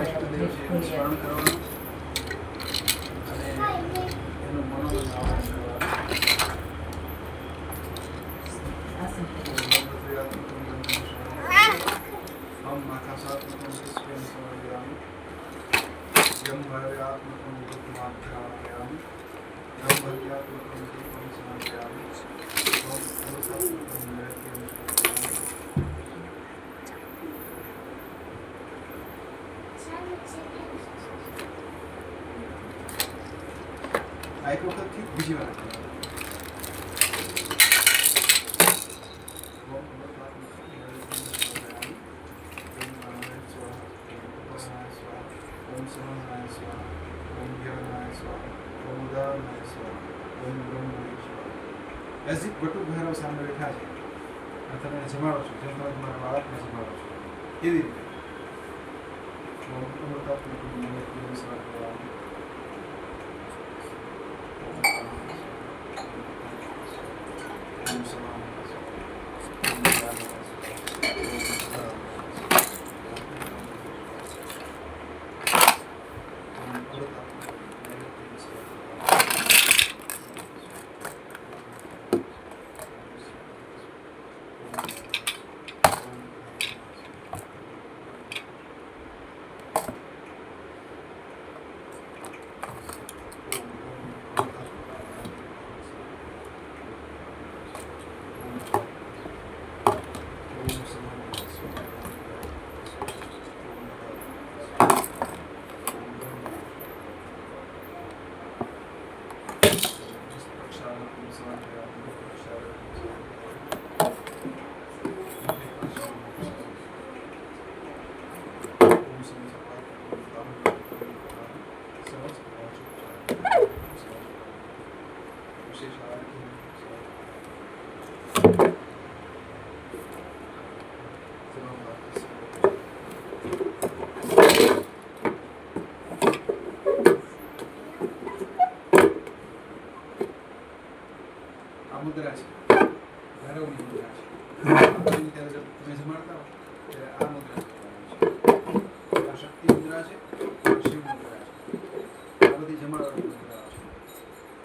ઇષ્ટદેવ છે એનું સ્મરણ કરવાનું અને એનું મનોબળ આવાહન કરવાનું. હમ આકાશાત્મકમ વિશ્વમ સમર્પયામિ યમ ભવ્યાત્મકમ વિદ્યુતમાધ્યાપયામિ યમ ભવ્યાત્મકમ દીપમ સમર્પયામિ ઓમ અમૃતાત્મકમ નૈવેદ્યમ સમર્પયામિ. આ એક વખતથી બીજી વાર ઓમ સમનાય સ્વાહા ઓમ જ્ઞાનાય સ્વાહા ઓમ ઉદાહરણાય સ્વાહા ઓમ બ્રહ્માય સ્વાહા. એઝ ઇફ બટુક ભૈરવ સામે બેઠા છે અને તમે જમાડો છો, જેમ તમે તમારા બાળકને જમાડો છો એવી રીતે ઓમ અમૃતાત્મક નૈવેદ્યમ સમર્પયામિ. ઓમ સમાનાય સ્વાહા ઓમ ઉદાહરણાય સ્વાહા મુદ્રા છે, ભૈરવની મુદ્રા છે. તમે જમાડતા હો ત્યારે આ મુદ્રા છે. આ શક્તિ મુદ્રા છે, શિવ મુદ્રા છે. આ બધી જમાડવાની મુદ્રાઓ છે.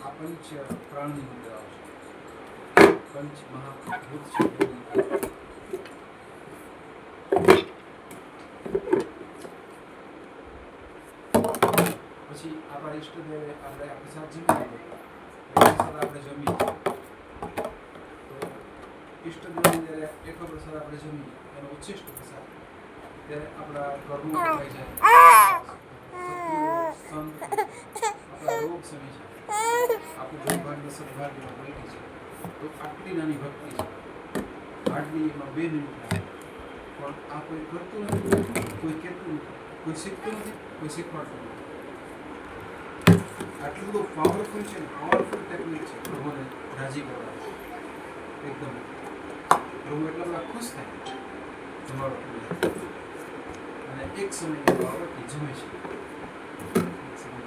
આ પંચ પ્રાણની મુદ્રાઓ છે, પંચ મહાભૂત શક્તિની મુદ્રાઓ છે. પછી આપણા ઈષ્ટદેવે આપણે આ પ્રસાદ જમી આપણે જમીએ ઈષ્ટદેવને જ્યારે એકલો પ્રસાદ આપણે જમીએ એનો ઉચ્છિષ્ટ પ્રસાદ ત્યારે આપણા કર્મો કપાઈ જાય, આપણા રોગ સમી જાય, આપણું દુર્ભાગ્ય સદભાગ્યમાં પલટી છે. તો આટલી નાની ભક્તિ છે, હાર્ડલી એમાં 2 મિનિટ લાગે, પણ આ કોઈ કરતું નથી, કોઈ કહેતું નથી, કોઈ શીખતું નથી, કોઈ શીખવાડતું નથી. આટલું બધું પાવરફુલ છે ને, પાવરફુલ ટેકનિક છે પ્રભુને રાજી કરવાની. એકદમ પ્રભુ એટલા બધા ખુશ થાય તમારો અને એક સમય આવડતી જમે છે. એક સમય